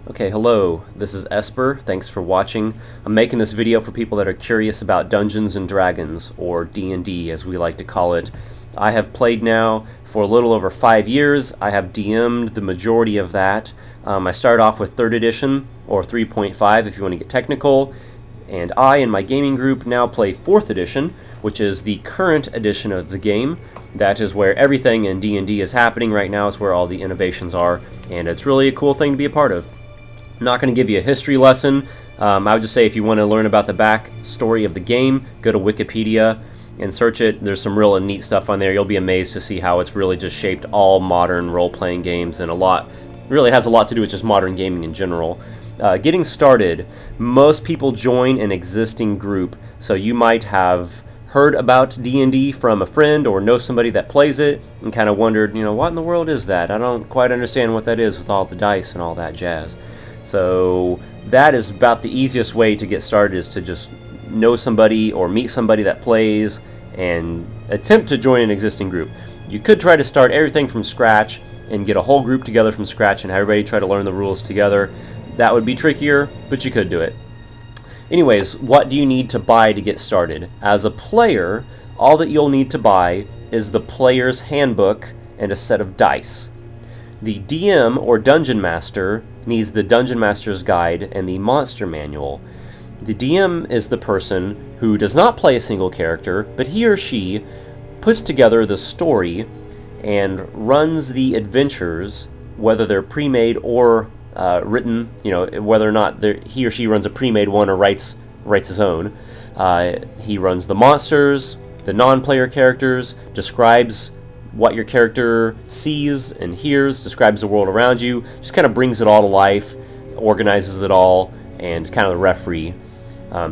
Okay, hello, this is Esper. Thanks for watching. I'm making this video for people that are curious about Dungeons & Dragons, or D&D as we like to call it. I have played now for a little over 5 years. I have DM'd the majority of that. I started off with 3rd edition, or 3.5 if you want to get technical, and I and my gaming group now play 4th edition, which is the current edition of the game. That is where everything in D&D is happening right now. It's where all the innovations are, and it's really a cool thing to be a part of. I'm not going to give you a history lesson. I would just say if you want to learn about the backstory of the game, go to Wikipedia and search it. There's some real neat stuff on there. You'll be amazed to see how it's really just shaped all modern role-playing games, and really has a lot to do with just modern gaming in general. Getting started, most people join an existing group, so you might have heard about D&D from a friend or know somebody that plays it and kind of wondered, what in the world is that? I don't quite understand what that is with all the dice and all that jazz. So that is about the easiest way to get started, is to just know somebody or meet somebody that plays and attempt to join an existing group. You could try to start everything from scratch and get a whole group together from scratch and have everybody try to learn the rules together. That would be trickier, but you could do it. Anyways, what do you need to buy to get started? As a player, all that you'll need to buy is the player's handbook and a set of dice. The DM or Dungeon Master needs the Dungeon Master's Guide and the Monster Manual. The DM is the person who does not play a single character, but he or she puts together the story and runs the adventures, whether they're pre-made or written, whether or not he or she runs a pre-made one or writes his own. He runs the monsters, the non-player characters, describes what your character sees and hears, describes the world around you, just kind of brings it all to life, organizes it all, and kind of the referee.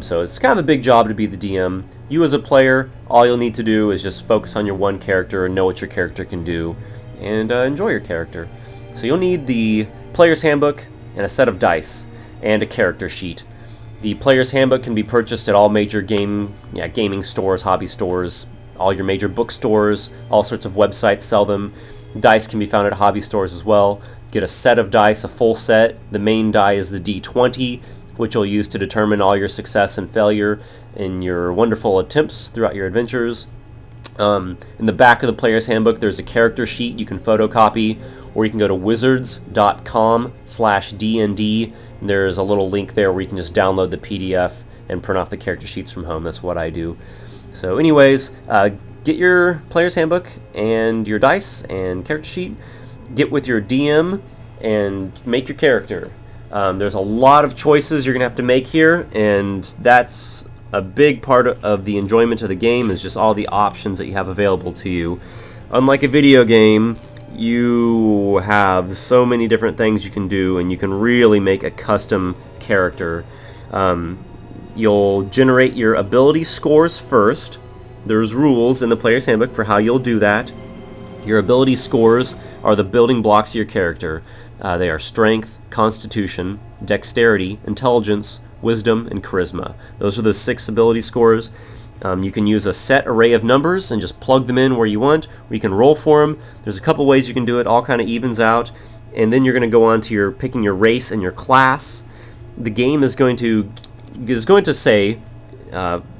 So it's kind of a big job to be the DM. You as a player, all you'll need to do is just focus on your one character and know what your character can do, and enjoy your character. So you'll need the player's handbook and a set of dice and a character sheet. The player's handbook can be purchased at all major gaming stores, hobby stores, all your major bookstores, all sorts of websites sell them. Dice can be found at hobby stores as well. Get a set of dice, a full set. The main die is the D20, which you'll use to determine all your success and failure in your wonderful attempts throughout your adventures. In the back of the player's handbook, there's a character sheet you can photocopy, or you can go to wizards.com/DND, and there's a little link there where you can just download the PDF and print off the character sheets from home. That's what I do. So anyways, get your player's handbook and your dice and character sheet. Get with your DM and make your character. There's a lot of choices you're going to have to make here, and that's a big part of the enjoyment of the game, is just all the options that you have available to you. Unlike a video game, you have so many different things you can do, and you can really make a custom character. You'll generate your ability scores first. There's rules in the player's handbook for how you'll do that. Your ability scores are the building blocks of your character. They are strength, constitution, dexterity, intelligence, wisdom, and charisma. Those are the 6 ability scores. You can use a set array of numbers and just plug them in where you want, or you can roll for them. There's a couple ways you can do it, all kind of evens out. And then you're going to go on to picking your race and your class. The game is going to say,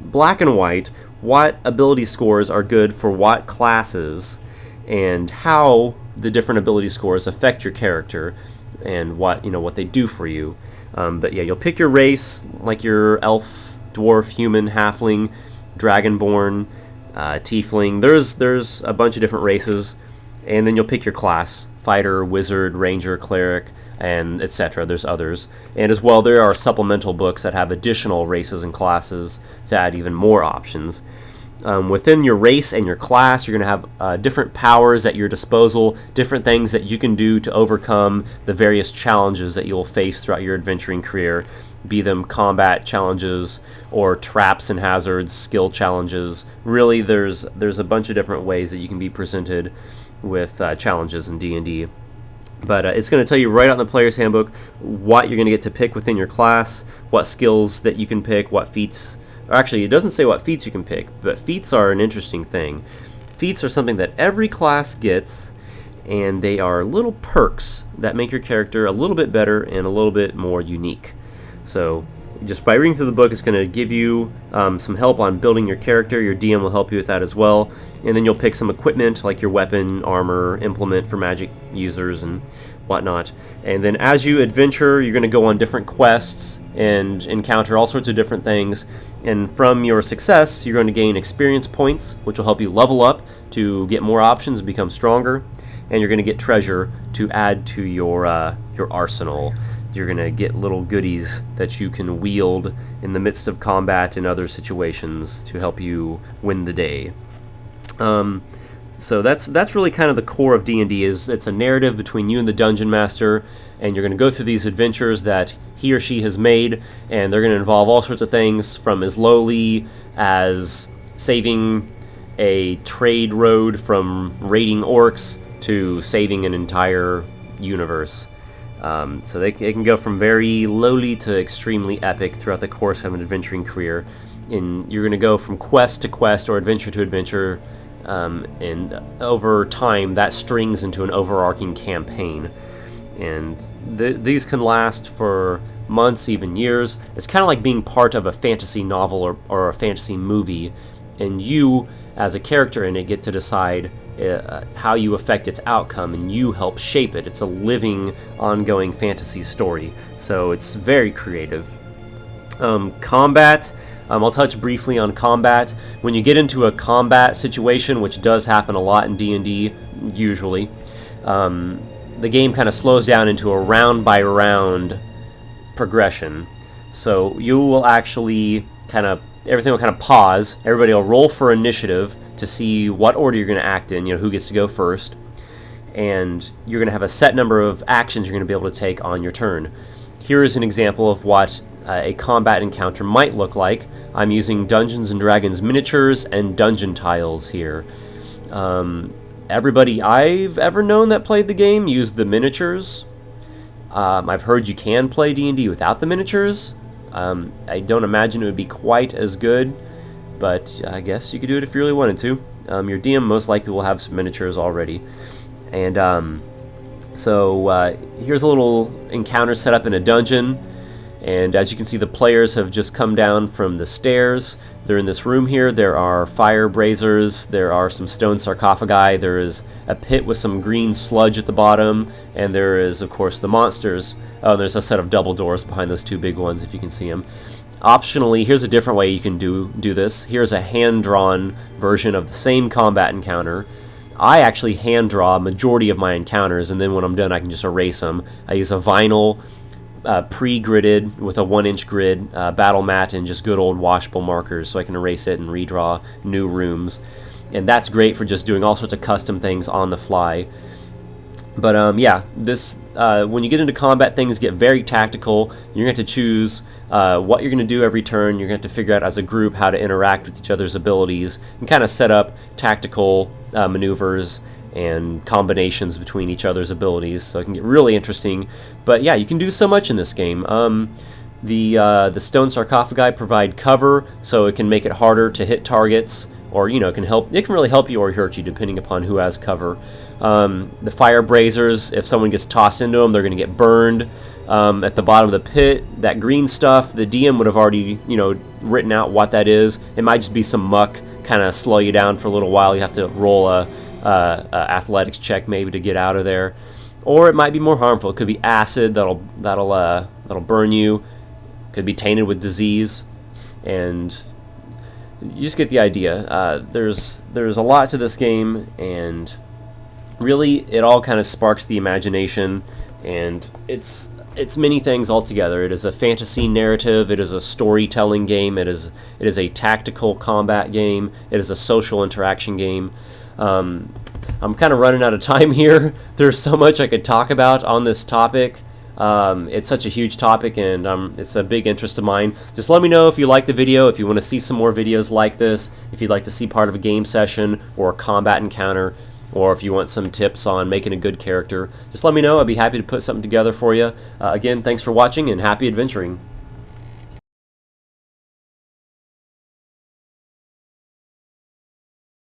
black and white, what ability scores are good for what classes, and how the different ability scores affect your character, and what they do for you. But yeah, you'll pick your race, like your elf, dwarf, human, halfling, dragonborn, tiefling. There's a bunch of different races, and then you'll pick your class: fighter, wizard, ranger, cleric, and etc. There's others, and as well there are supplemental books that have additional races and classes to add even more options. Within your race and your class, you're going to have different powers at your disposal, different things that you can do to overcome the various challenges that you'll face throughout your adventuring career, be them combat challenges or traps and hazards, skill challenges. Really, there's a bunch of different ways that you can be presented with challenges in D&D. But it's going to tell you right out in the player's handbook what you're going to get to pick within your class, what skills that you can pick, what feats. Or actually, it doesn't say what feats you can pick, but feats are an interesting thing. Feats are something that every class gets, and they are little perks that make your character a little bit better and a little bit more unique. So just by reading through the book, it's going to give you some help on building your character. Your DM will help you with that as well, and then you'll pick some equipment like your weapon, armor, implement for magic users and whatnot. And then as you adventure, you're going to go on different quests and encounter all sorts of different things, and from your success you're going to gain experience points, which will help you level up to get more options and become stronger, and you're going to get treasure to add to your arsenal. You're going to get little goodies that you can wield in the midst of combat and other situations to help you win the day. So that's really kind of the core of D&D. Is it's a narrative between you and the Dungeon Master, and you're going to go through these adventures that he or she has made, and they're going to involve all sorts of things from as lowly as saving a trade road from raiding orcs to saving an entire universe. So they can go from very lowly to extremely epic throughout the course of an adventuring career. And you're going to go from quest to quest or adventure to adventure, and over time that strings into an overarching campaign. And these can last for months, even years. It's kind of like being part of a fantasy novel or a fantasy movie, and you as a character in it get to decide how you affect its outcome, and you help shape it. It's a living, ongoing fantasy story, so it's very creative. Combat, I'll touch briefly on combat. When you get into a combat situation, which does happen a lot in D&D, usually, the game kind of slows down into a round-by-round progression. So you will actually everything will kind of pause. Everybody will roll for initiative to see what order you're going to act in, who gets to go first. And you're going to have a set number of actions you're going to be able to take on your turn. Here is an example of what a combat encounter might look like. I'm using Dungeons & Dragons miniatures and dungeon tiles here. Everybody I've ever known that played the game used the miniatures. I've heard you can play D&D without the miniatures. I don't imagine it would be quite as good, but I guess you could do it if you really wanted to. Your DM most likely will have some miniatures already. And so here's a little encounter set up in a dungeon, and as you can see, the players have just come down from the stairs. They're in this room here. There are fire braziers, there are some stone sarcophagi, there is a pit with some green sludge at the bottom, and there is, of course, the monsters. Oh, there's a set of double doors behind those two big ones, if you can see them. Optionally, here's a different way you can do this. Here's a hand-drawn version of the same combat encounter. I actually hand-draw a majority of my encounters, and then when I'm done, I can just erase them. I use a vinyl pre-gridded with a 1-inch grid battle mat and just good old washable markers, so I can erase it and redraw new rooms. And that's great for just doing all sorts of custom things on the fly. But yeah, this when you get into combat, things get very tactical. You're going to have to choose what you're going to do every turn. You're going to have to figure out as a group how to interact with each other's abilities and kind of set up tactical maneuvers and combinations between each other's abilities, so it can get really interesting. But yeah, you can do so much in this game. The stone sarcophagi provide cover, so it can make it harder to hit targets, or it can really help you or hurt you depending upon who has cover. The fire braziers, if someone gets tossed into them, they're going to get burned. At the bottom of the pit, that green stuff, the DM would have already written out what that is. It might just be some muck, kind of slow you down for a little while. You have to roll a athletics check maybe to get out of there, or it might be more harmful. It could be acid that'll burn you. Could be tainted with disease, and you just get the idea. There's a lot to this game, and really it all kind of sparks the imagination, and it's many things altogether. It is a fantasy narrative, it is a storytelling game, it is a tactical combat game, it is a social interaction game. I'm kind of running out of time here. There's so much I could talk about on this topic. It's such a huge topic, and it's a big interest of mine. Just let me know if you like the video, if you want to see some more videos like this, if you'd like to see part of a game session or a combat encounter, or if you want some tips on making a good character. Just let me know. I'd be happy to put something together for you. Again, thanks for watching, and happy adventuring.